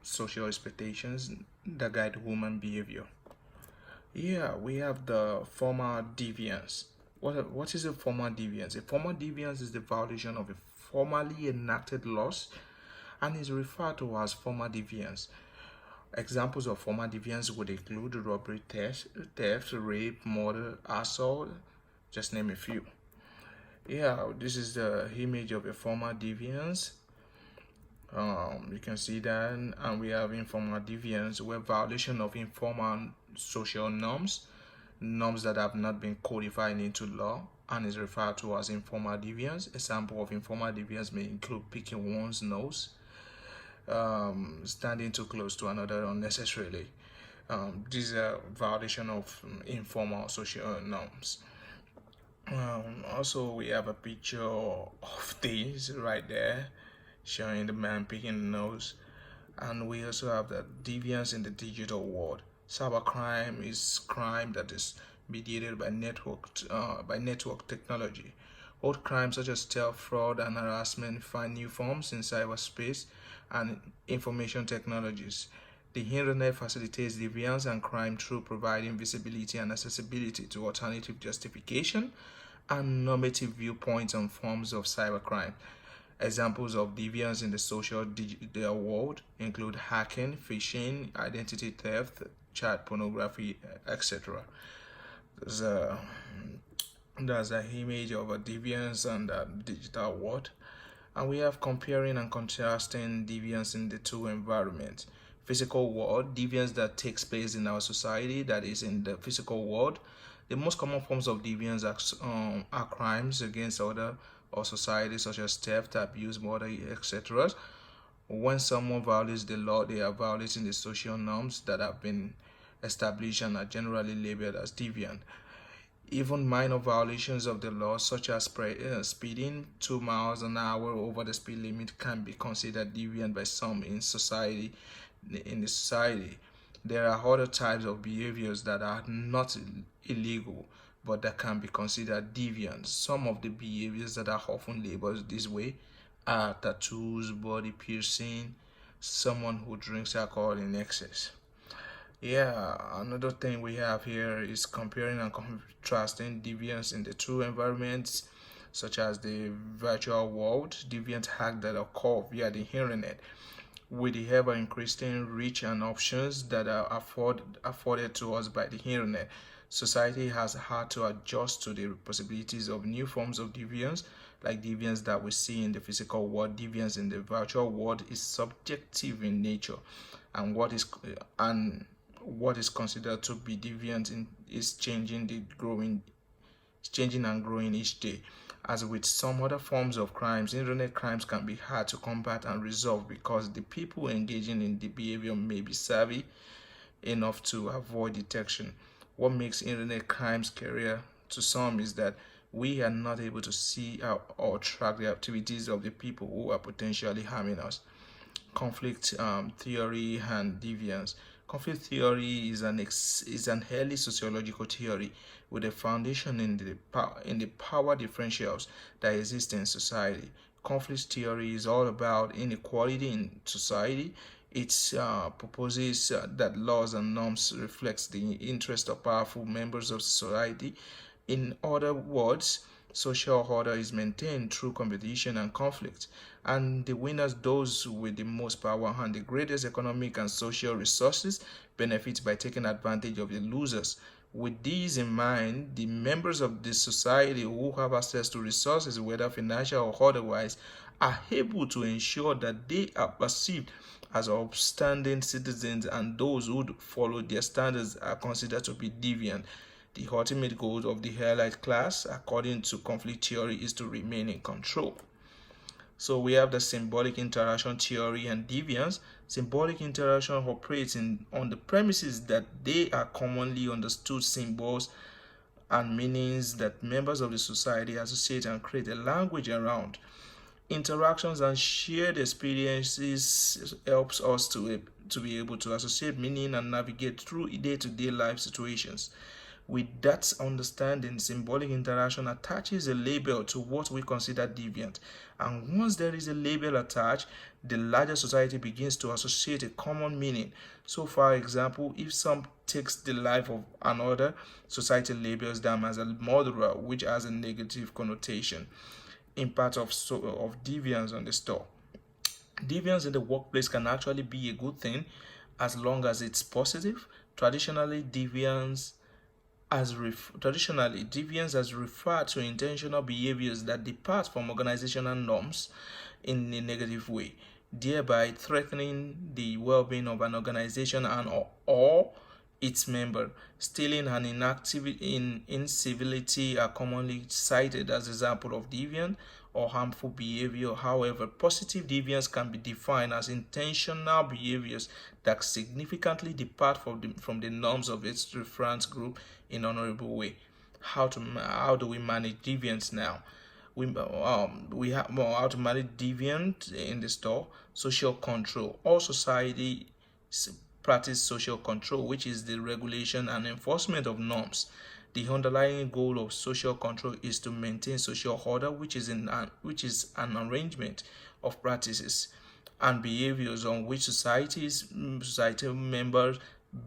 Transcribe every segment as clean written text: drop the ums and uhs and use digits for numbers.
social expectations that guide human behavior. Yeah, we have the formal deviance. What is a formal deviance? A formal deviance is the violation of a formally enacted laws and is referred to as formal deviance. Examples of formal deviance would include robbery, theft, rape, murder, assault, just name a few. Yeah, this is the image of a formal deviance. You can see that, and we have informal deviance, where violation of informal social norms that have not been codified into law, and is referred to as informal deviance. Example of informal deviance may include picking one's nose, standing too close to another unnecessarily. These are violation of informal social norms. Also, we have a picture of this right there showing the man picking the nose. And we also have the deviance in the digital world. Cybercrime is crime that is mediated by network technology. Old crimes such as theft, fraud, and harassment find new forms in cyberspace and information technologies. The internet facilitates deviance and crime through providing visibility and accessibility to alternative justification and normative viewpoints on forms of cybercrime. Examples of deviance in the social digital world include hacking, phishing, identity theft, child pornography, etc. There's a, there's an image of a deviance and the digital world. And we have comparing and contrasting deviance in the two environments. Physical world, deviance that takes place in our society, that is in the physical world. The most common forms of deviance are crimes against other or society, such as theft, abuse, murder, etc. When someone violates the law, they are violating the social norms that have been established and are generally labeled as deviant. Even minor violations of the law, such as speeding 2 miles an hour over the speed limit, can be considered deviant by some in society. In the society, there are other types of behaviors that are not illegal but that can be considered deviant. Some of the behaviors that are often labeled this way are tattoos, body piercing, someone who drinks alcohol in excess. Yeah, another thing we have here is comparing and contrasting deviance in the two environments, such as the virtual world, deviant hack that occur via the internet. With the ever increasing reach and options that are afforded to us by the internet, society has had to adjust to the possibilities of new forms of deviance, like deviance that we see in the physical world. Deviance in the virtual world is subjective in nature, and what is considered to be deviant is changing and growing each day. As with some other forms of crimes, internet crimes can be hard to combat and resolve because the people engaging in the behavior may be savvy enough to avoid detection. What makes internet crimes scarier to some is that we are not able to see or track the activities of the people who are potentially harming us. Conflict theory and deviance. Conflict theory is an early sociological theory with a foundation in the power differentials that exist in society. Conflict theory is all about inequality in society. It proposes that laws and norms reflect the interest of powerful members of society. In other words, social order is maintained through competition and conflict, and the winners, those with the most power and the greatest economic and social resources, benefit by taking advantage of the losers. With these in mind, the members of the society who have access to resources, whether financial or otherwise, are able to ensure that they are perceived as upstanding citizens, and those who follow their standards are considered to be deviant. The ultimate goal of the elite class, according to conflict theory, is to remain in control. So we have the symbolic interaction theory and deviance. Symbolic interaction operates on the premises that they are commonly understood symbols and meanings that members of the society associate and create a language around. Interactions and shared experiences helps us to be able to associate meaning and navigate through day-to-day life situations. With that understanding, symbolic interaction attaches a label to what we consider deviant. And once there is a label attached, the larger society begins to associate a common meaning. So, for example, if some takes the life of another, society labels them as a murderer, which has a negative connotation. Impact of deviance on the store. Deviance in the workplace can actually be a good thing as long as it's positive. Traditionally, deviance has referred to intentional behaviors that depart from organizational norms in a negative way, thereby threatening the well-being of an organization and or its member. Stealing and incivility are commonly cited as example of deviant or harmful behavior. However, positive deviance can be defined as intentional behaviors that significantly depart from the norms of its reference group in an honorable way. How do we manage deviance now? We have how to manage deviant in the store. Social control. All society practice social control, which is the regulation and enforcement of norms. The underlying goal of social control is to maintain social order, which is an arrangement of practices and behaviors on which societal members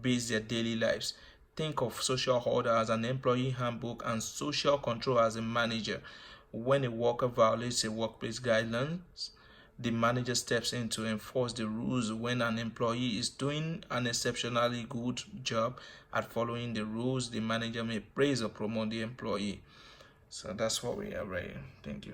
base their daily lives. Think of social order as an employee handbook and social control as a manager. When a worker violates a workplace guidelines, the manager steps in to enforce the rules. When an employee is doing an exceptionally good job at following the rules, the manager may praise or promote the employee. So that's what we are ready. Thank you.